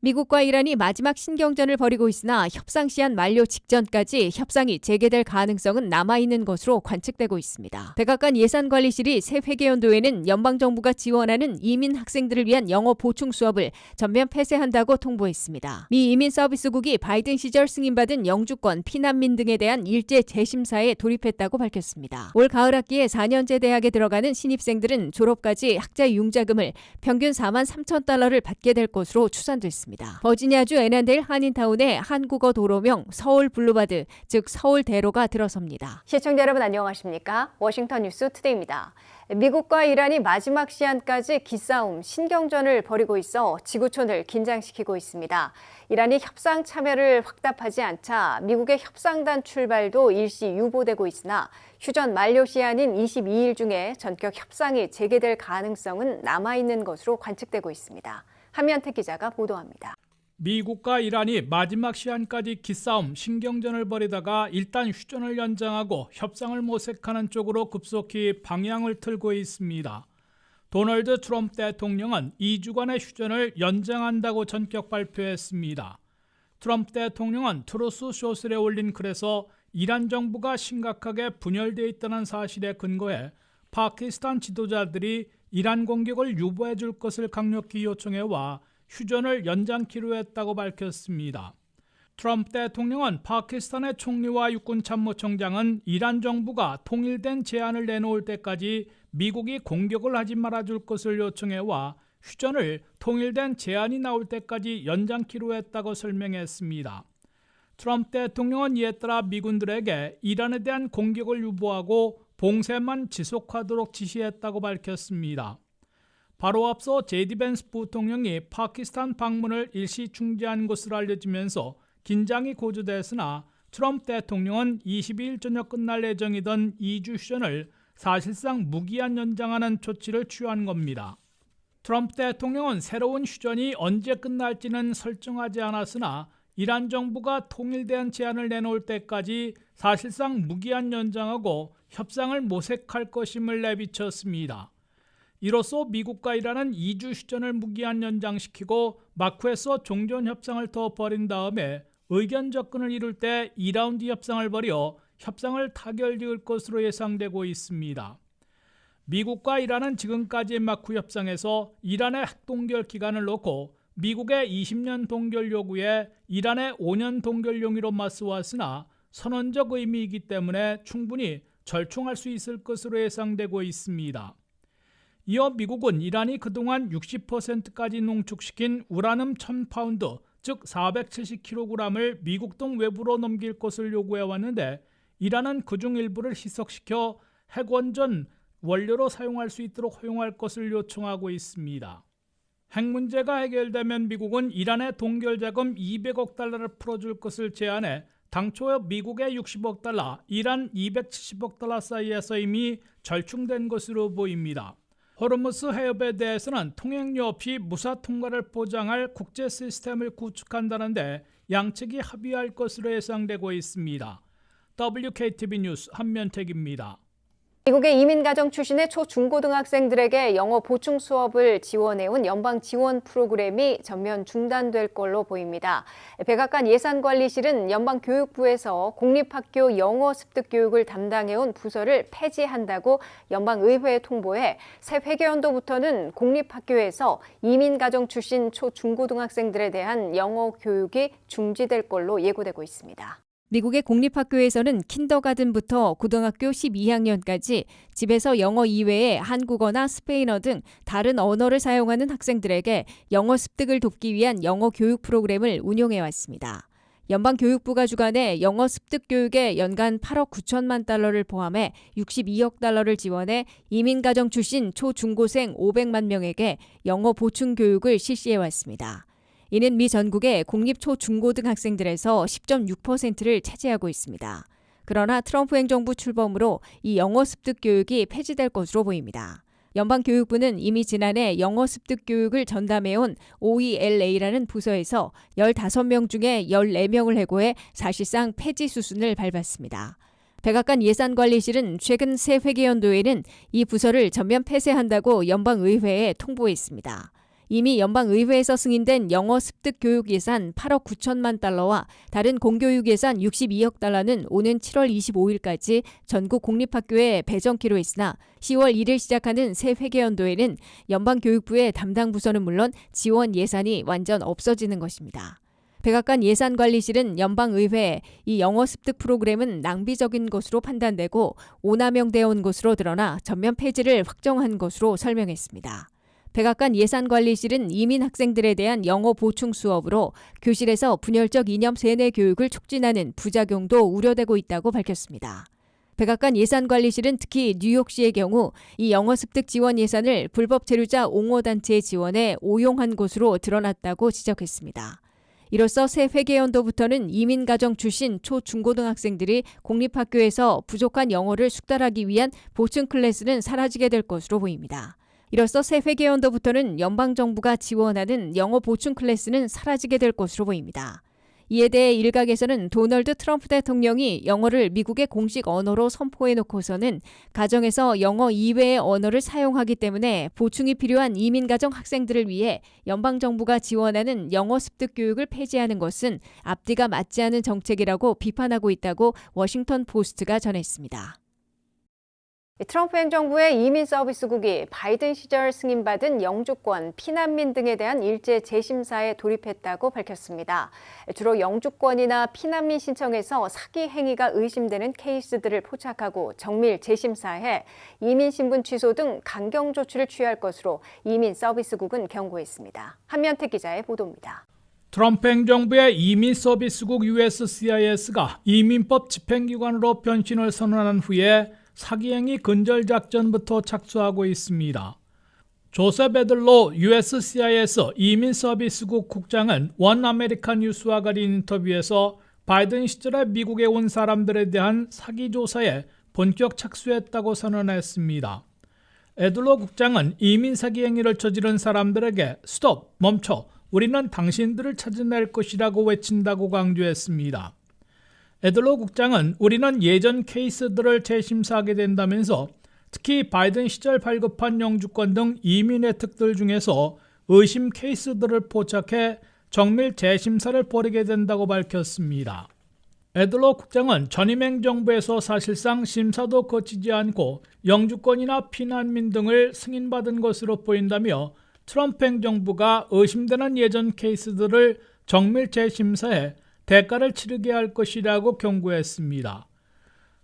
미국과 이란이 마지막 신경전을 벌이고 있으나 협상 시한 만료 직전까지 협상이 재개될 가능성은 남아있는 것으로 관측되고 있습니다. 백악관 예산관리실이 새 회계연도에는 연방정부가 지원하는 이민 학생들을 위한 영어 보충 수업을 전면 폐쇄한다고 통보했습니다. 미 이민서비스국이 바이든 시절 승인받은 영주권, 피난민 등에 대한 일제 재심사에 돌입했다고 밝혔습니다. 올 가을 학기에 4년제 대학에 들어가는 신입생들은 졸업까지 학자 융자금을 평균 4만 3천 달러를 받게 될 것으로 추산됐습니다. 버지니아주 에난델 한인타운의 한국어 도로명 서울 블루바드, 즉 서울대로가 들어섭니다. 시청자 여러분 안녕하십니까? 워싱턴 뉴스 투데이입니다. 미국과 이란이 마지막 시한까지 기싸움, 신경전을 벌이고 있어 지구촌을 긴장시키고 있습니다. 이란이 협상 참여를 확답하지 않자 미국의 협상단 출발도 일시 유보되고 있으나 휴전 만료 시한인 22일 중에 전격 협상이 재개될 가능성은 남아있는 것으로 관측되고 있습니다. 한면택 기자가 보도합니다. 미국과 이란이 마지막 시한까지 기싸움, 신경전을 벌이다가 일단 휴전을 연장하고 협상을 모색하는 쪽으로 급속히 방향을 틀고 있습니다. 도널드 트럼프 대통령은 2주간의 휴전을 연장한다고 전격 발표했습니다. 트럼프 대통령은 트루스 소셜에 올린 글에서 이란 정부가 심각하게 분열되어 있다는 사실에 근거해 파키스탄 지도자들이 이란 공격을 유보해 줄 것을 강력히 요청해와 휴전을 연장키로 했다고 밝혔습니다. 트럼프 대통령은 파키스탄의 총리와 육군 참모총장은 이란 정부가 통일된 제안을 내놓을 때까지 미국이 공격을 하지 말아줄 것을 요청해와 휴전을 통일된 제안이 나올 때까지 연장키로 했다고 설명했습니다. 트럼프 대통령은 이에 따라 미군들에게 이란에 대한 공격을 유보하고 봉쇄만 지속하도록 지시했다고 밝혔습니다. 바로 앞서 제디 벤스 부통령이 파키스탄 방문을 일시 중지한 것으로 알려지면서 긴장이 고조됐으나 트럼프 대통령은 22일 저녁 끝날 예정이던 2주 휴전을 사실상 무기한 연장하는 조치를 취한 겁니다. 트럼프 대통령은 새로운 휴전이 언제 끝날지는 설정하지 않았으나 이란 정부가 통일된 제안을 내놓을 때까지 사실상 무기한 연장하고 협상을 모색할 것임을 내비쳤습니다. 이로써 미국과 이란은 2주 휴전을 무기한 연장시키고 마쿠에서 종전 협상을 더 벌인 다음에 의견 접근을 이룰 때 2라운드 협상을 벌여 협상을 타결지을 것으로 예상되고 있습니다. 미국과 이란은 지금까지 마쿠 협상에서 이란의 핵동결 기간을 놓고 미국의 20년 동결 요구에 이란의 5년 동결 용의로 맞서왔으나 선언적 의미이기 때문에 충분히 절충할 수 있을 것으로 예상되고 있습니다. 이어 미국은 이란이 그동안 60%까지 농축시킨 우라늄 1000파운드, 즉 470kg을 미국 등 외부로 넘길 것을 요구해왔는데 이란은 그중 일부를 희석시켜 핵원전 원료로 사용할 수 있도록 허용할 것을 요청하고 있습니다. 핵 문제가 해결되면 미국은 이란의 동결 자금 200억 달러를 풀어줄 것을 제안해 당초 미국의 60억 달러, 이란 270억 달러 사이에서 이미 절충된 것으로 보입니다. 호르무스 해협에 대해서는 통행료 없이 무사 통과를 보장할 국제 시스템을 구축한다는데 양측이 합의할 것으로 예상되고 있습니다. WKTV 뉴스 한면택입니다. 미국의 이민가정 출신의 초중고등학생들에게 영어 보충 수업을 지원해온 연방 지원 프로그램이 전면 중단될 걸로 보입니다. 백악관 예산관리실은 연방교육부에서 공립학교 영어 습득 교육을 담당해온 부서를 폐지한다고 연방의회에 통보해 새 회계연도부터는 공립학교에서 이민가정 출신 초중고등학생들에 대한 영어 교육이 중지될 걸로 예고되고 있습니다. 미국의 공립학교에서는 킨더가든부터 고등학교 12학년까지 집에서 영어 이외에 한국어나 스페인어 등 다른 언어를 사용하는 학생들에게 영어 습득을 돕기 위한 영어 교육 프로그램을 운용해왔습니다. 연방교육부가 주관해 영어 습득 교육에 연간 8억 9천만 달러를 포함해 62억 달러를 지원해 이민가정 출신 초중고생 500만 명에게 영어 보충 교육을 실시해왔습니다. 이는 미 전국의 공립 초중고등학생들에서 10.6%를 차지하고 있습니다. 그러나 트럼프 행정부 출범으로 이 영어 습득 교육이 폐지될 것으로 보입니다. 연방교육부는 이미 지난해 영어 습득 교육을 전담해온 OELA라는 부서에서 15명 중에 14명을 해고해 사실상 폐지 수순을 밟았습니다. 백악관 예산관리실은 최근 새 회계연도에는 이 부서를 전면 폐쇄한다고 연방의회에 통보했습니다. 이미 연방의회에서 승인된 영어 습득 교육 예산 8억 9천만 달러와 다른 공교육 예산 62억 달러는 오는 7월 25일까지 전국 공립학교에 배정키로 했으나 10월 1일 시작하는 새 회계연도에는 연방교육부의 담당 부서는 물론 지원 예산이 완전 없어지는 것입니다. 백악관 예산관리실은 연방의회에 이 영어 습득 프로그램은 낭비적인 것으로 판단되고 오남용되어 온 것으로 드러나 전면 폐지를 확정한 것으로 설명했습니다. 백악관 예산관리실은 이민 학생들에 대한 영어 보충 수업으로 교실에서 분열적 이념 세뇌 교육을 촉진하는 부작용도 우려되고 있다고 밝혔습니다. 백악관 예산관리실은 특히 뉴욕시의 경우 이 영어 습득 지원 예산을 불법 체류자 옹호단체의 지원에 오용한 것으로 드러났다고 지적했습니다. 이로써 새 회계연도부터는 이민가정 출신 초중고등학생들이 공립학교에서 부족한 영어를 숙달하기 위한 보충 클래스는 사라지게 될 것으로 보입니다. 이로써 새 회계연도부터는 연방정부가 지원하는 영어 보충 클래스는 사라지게 될 것으로 보입니다. 이에 대해 일각에서는 도널드 트럼프 대통령이 영어를 미국의 공식 언어로 선포해놓고서는 가정에서 영어 이외의 언어를 사용하기 때문에 보충이 필요한 이민가정 학생들을 위해 연방정부가 지원하는 영어 습득 교육을 폐지하는 것은 앞뒤가 맞지 않은 정책이라고 비판하고 있다고 워싱턴 포스트가 전했습니다. 트럼프 행정부의 이민 서비스국이 바이든 시절 승인받은 영주권, 피난민 등에 대한 일제 재심사에 돌입했다고 밝혔습니다. 주로 영주권이나 피난민 신청에서 사기 행위가 의심되는 케이스들을 포착하고 정밀 재심사해 이민 신분 취소 등 강경 조치를 취할 것으로 이민 서비스국은 경고했습니다. 한면택 기자의 보도입니다. 트럼프 행정부의 이민 서비스국 USCIS가 이민법 집행기관으로 변신을 선언한 후에 사기행위 근절 작전부터 착수하고 있습니다. 조셉 에들로 USCIS 이민 서비스국 국장은 원 아메리칸 뉴스와 가린 인터뷰에서 바이든 시절에 미국에 온 사람들에 대한 사기 조사에 본격 착수했다고 선언했습니다. 에들로 국장은 이민 사기 행위를 저지른 사람들에게 스톱, 멈춰, 우리는 당신들을 찾아낼 것이라고 외친다고 강조했습니다. 에들로 국장은 우리는 예전 케이스들을 재심사하게 된다면서 특히 바이든 시절 발급한 영주권 등 이민 혜택들 중에서 의심 케이스들을 포착해 정밀 재심사를 벌이게 된다고 밝혔습니다. 에들로 국장은 전임 행정부에서 사실상 심사도 거치지 않고 영주권이나 피난민 등을 승인받은 것으로 보인다며 트럼프 행정부가 의심되는 예전 케이스들을 정밀 재심사해 대가를 치르게 할 것이라고 경고했습니다.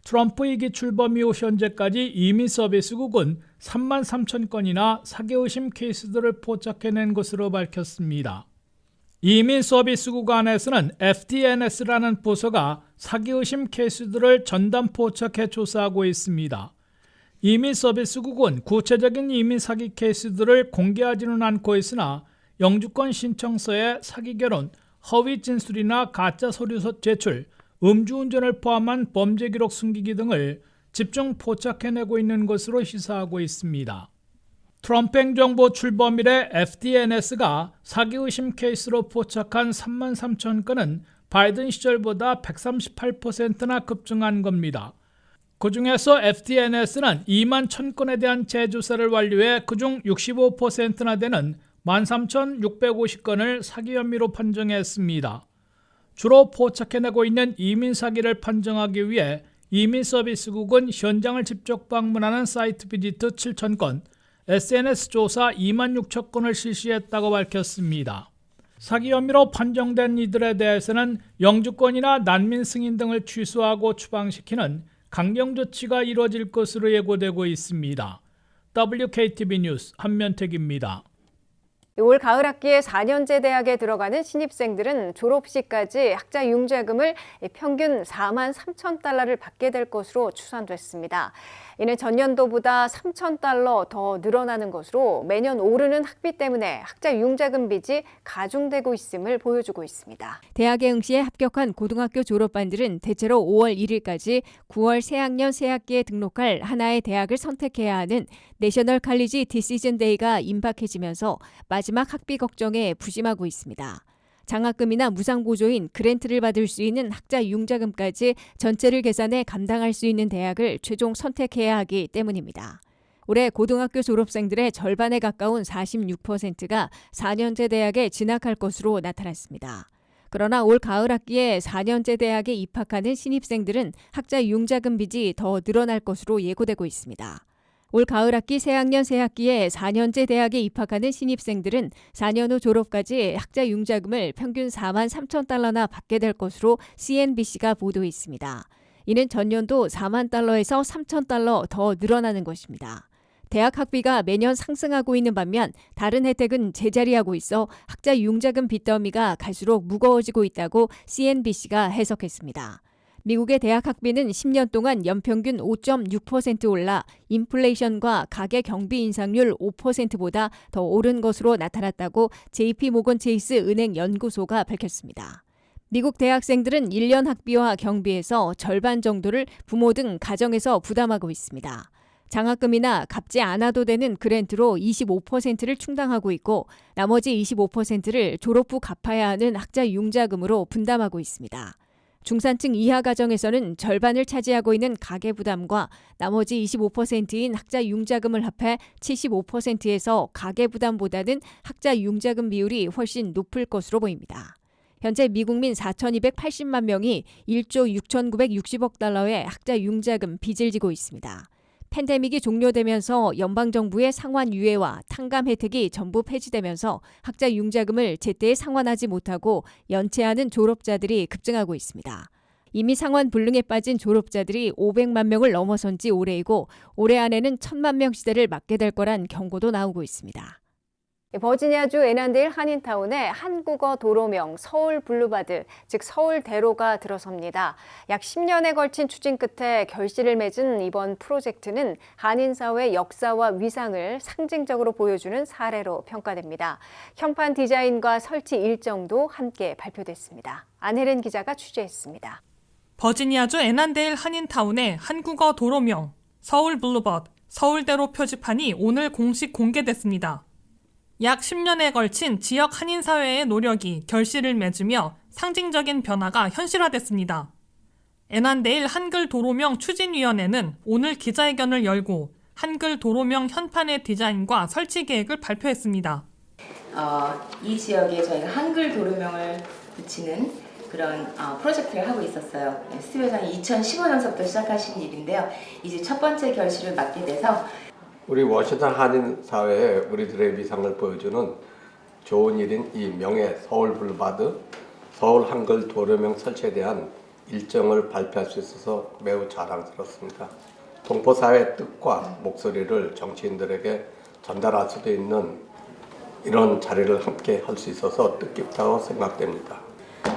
트럼프 2기 출범 이후 현재까지 이민 서비스국은 3만 3천 건이나 사기 의심 케이스들을 포착해낸 것으로 밝혔습니다. 이민 서비스국 안에서는 FDNS라는 부서가 사기 의심 케이스들을 전담 포착해 조사하고 있습니다. 이민 서비스국은 구체적인 이민 사기 케이스들을 공개하지는 않고 있으나 영주권 신청서에 사기 결혼, 허위 진술이나 가짜 서류 제출, 음주운전을 포함한 범죄 기록 숨기기 등을 집중 포착해내고 있는 것으로 시사하고 있습니다. 트럼프 행정부 출범 이래 FDNS가 사기 의심 케이스로 포착한 3만 3천 건은 바이든 시절보다 138%나 급증한 겁니다. 그중에서 FDNS는 2만 1,000건에 대한 재조사를 완료해 그중 65%나 되는 13,650건을 사기 혐의로 판정했습니다. 주로 포착해내고 있는 이민 사기를 판정하기 위해 이민 서비스국은 현장을 직접 방문하는 사이트 비지트 7,000건, SNS 조사 26,000건을 실시했다고 밝혔습니다. 사기 혐의로 판정된 이들에 대해서는 영주권이나 난민 승인 등을 취소하고 추방시키는 강경 조치가 이루어질 것으로 예고되고 있습니다. WKTV 뉴스 한면택입니다. 올 가을 학기에 4년제 대학에 들어가는 신입생들은 졸업시까지 학자 융자금을 평균 4만 3천 달러를 받게 될 것으로 추산됐습니다. 이는 전년도보다 3천 달러 더 늘어나는 것으로 매년 오르는 학비 때문에 학자 융자금 빚이 가중되고 있음을 보여주고 있습니다. 대학에 응시에 합격한 고등학교 졸업반들은 대체로 5월 1일까지 9월 새학년 새학기에 등록할 하나의 대학을 선택해야 하는 내셔널 칼리지 디시전 데이가 임박해지면서 마지막 학비 걱정에 부심하고 있습니다. 장학금이나 무상보조인 그랜트를 받을 수 있는 학자 융자금까지 전체를 계산해 감당할 수 있는 대학을 최종 선택해야 하기 때문입니다. 올해 고등학교 졸업생들의 절반에 가까운 46%가 4년제 대학에 진학할 것으로 나타났습니다. 그러나 올 가을 학기에 4년제 대학에 입학하는 신입생들은 학자 융자금 빚이 더 늘어날 것으로 예고되고 있습니다. 올 가을 학기 새학년 새학기에 4년제 대학에 입학하는 신입생들은 4년 후 졸업까지 학자 융자금을 평균 4만 3천 달러나 받게 될 것으로 CNBC가 보도했습니다. 이는 전년도 4만 달러에서 3천 달러 더 늘어나는 것입니다. 대학 학비가 매년 상승하고 있는 반면 다른 혜택은 제자리하고 있어 학자 융자금 빚더미가 갈수록 무거워지고 있다고 CNBC가 해석했습니다. 미국의 대학 학비는 10년 동안 연평균 5.6% 올라 인플레이션과 가계 경비 인상률 5%보다 더 오른 것으로 나타났다고 JP모건 체이스 은행 연구소가 밝혔습니다. 미국 대학생들은 1년 학비와 경비에서 절반 정도를 부모 등 가정에서 부담하고 있습니다. 장학금이나 갚지 않아도 되는 그랜트로 25%를 충당하고 있고 나머지 25%를 졸업 후 갚아야 하는 학자 융자금으로 분담하고 있습니다. 중산층 이하 가정에서는 절반을 차지하고 있는 가계부담과 나머지 25%인 학자 융자금을 합해 75%에서 가계부담보다는 학자 융자금 비율이 훨씬 높을 것으로 보입니다. 현재 미국민 4,280만 명이 1조 6,960억 달러의 학자 융자금 빚을 지고 있습니다. 팬데믹이 종료되면서 연방정부의 상환 유예와 탕감 혜택이 전부 폐지되면서 학자 융자금을 제때 상환하지 못하고 연체하는 졸업자들이 급증하고 있습니다. 이미 상환 불능에 빠진 졸업자들이 500만 명을 넘어선 지 오래이고 올해 안에는 1,000만 명 시대를 맞게 될 거란 경고도 나오고 있습니다. 버지니아주 에난데일 한인타운에 한국어 도로명 서울 블루바드, 즉 서울대로가 들어섭니다. 약 10년에 걸친 추진 끝에 결실을 맺은 이번 프로젝트는 한인사회의 역사와 위상을 상징적으로 보여주는 사례로 평가됩니다. 현판 디자인과 설치 일정도 함께 발표됐습니다. 안혜린 기자가 취재했습니다. 버지니아주 에난데일 한인타운의 한국어 도로명 서울 블루버드, 서울대로 표지판이 오늘 공식 공개됐습니다. 약 10년에 걸친 지역 한인사회의 노력이 결실을 맺으며 상징적인 변화가 현실화됐습니다. 에난데일 한글 도로명 추진위원회는 오늘 기자회견을 열고 한글 도로명 현판의 디자인과 설치 계획을 발표했습니다. 이 지역에 저희가 한글 도로명을 붙이는 그런 프로젝트를 하고 있었어요. 스티브 회장이 2015년서부터 시작하신 일인데요. 이제 첫 번째 결실을 맞게 돼서 우리 워싱턴 한인 사회에 우리들의 위상을 보여주는 좋은 일인 이 명예 서울 블루바드, 서울 한글 도로명 설치에 대한 일정을 발표할 수 있어서 매우 자랑스럽습니다. 동포 사회의 뜻과 목소리를 정치인들에게 전달할 수도 있는 이런 자리를 함께 할 수 있어서 뜻깊다고 생각됩니다.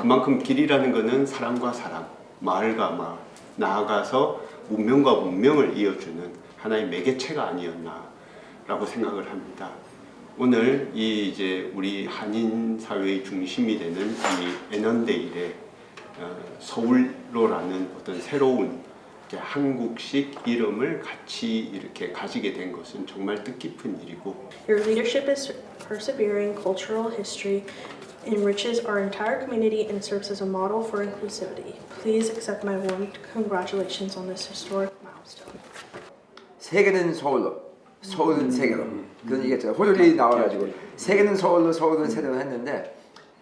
그만큼 길이라는 것은 사람과 사람, 마을과 마을, 나아가서 문명과 문명을 이어주는 하나의 매개체가 아니었나라고 생각을 합니다. 오늘 이제 우리 한인 사회의 중심이 되는 이 에넌데일의 서울로라는 어떤 새로운 한국식 이름을 같이 이렇게 가지게 된 것은 정말 뜻깊은 일이고. Your leadership is persevering cultural history, enriches our entire community and serves as a model for inclusivity. Please accept my warm congratulations on this historic milestone. 세계는 서울로, 서울은 세계로. 그런 얘기가 있잖아요. 호요리 나와가지고 세계는 서울로, 서울은 세계로 했는데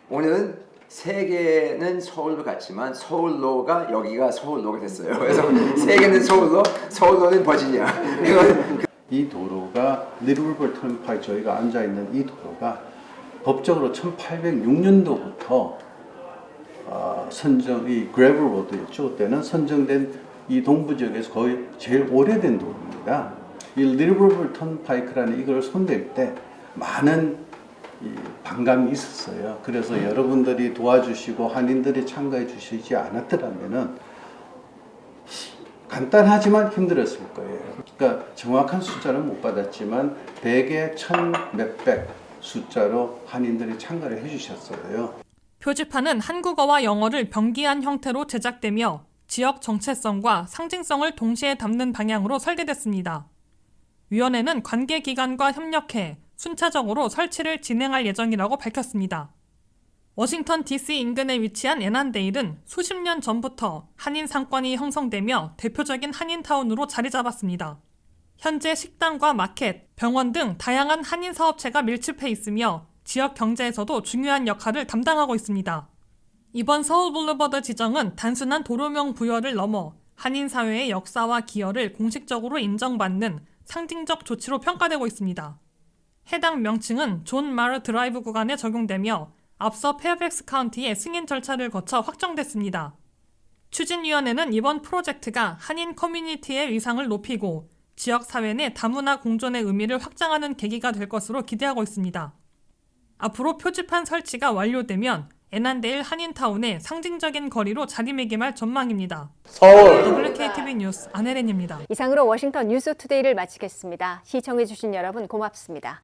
오늘은 세계는 서울로 갔지만 서울로가 여기가 서울로가 됐어요. 그래서 세계는 서울로, 서울로는 버지니아. 이 도로가 리버풀 턴파이 저희가 앉아 있는 이 도로가 법적으로 1806년도부터 이 그래블 로드였죠. 그때는 선정된 이 동부 지역에서 거의 제일 오래된 도로입니다. 이 리버풀 턴파이크라는 이걸 손댈 때 많은 반감이 있었어요. 그래서 여러분들이 도와주시고 한인들이 참가해 주시지 않았더라면은 간단하지만 힘들었을 거예요. 그러니까 정확한 숫자는 못 받았지만 100에 1000 몇백 숫자로 한인들이 참가를 해주셨어요. 표지판은 한국어와 영어를 병기한 형태로 제작되며 지역 정체성과 상징성을 동시에 담는 방향으로 설계됐습니다. 위원회는 관계기관과 협력해 순차적으로 설치를 진행할 예정이라고 밝혔습니다. 워싱턴 DC 인근에 위치한 에난데일은 수십 년 전부터 한인 상권이 형성되며 대표적인 한인타운으로 자리 잡았습니다. 현재 식당과 마켓, 병원 등 다양한 한인 사업체가 밀집해 있으며 지역 경제에서도 중요한 역할을 담당하고 있습니다. 이번 서울 블루버드 지정은 단순한 도로명 부여를 넘어 한인 사회의 역사와 기여를 공식적으로 인정받는 상징적 조치로 평가되고 있습니다. 해당 명칭은 존 마르 드라이브 구간에 적용되며 앞서 페어팩스 카운티의 승인 절차를 거쳐 확정됐습니다. 추진위원회는 이번 프로젝트가 한인 커뮤니티의 위상을 높이고 지역 사회 내 다문화 공존의 의미를 확장하는 계기가 될 것으로 기대하고 있습니다. 앞으로 표지판 설치가 완료되면 에난데일 한인타운의 상징적인 거리로 자리매김할 전망입니다. 서울 WKTV 뉴스 안혜린입니다. 이상으로 워싱턴 뉴스투데이를 마치겠습니다. 시청해주신 여러분 고맙습니다.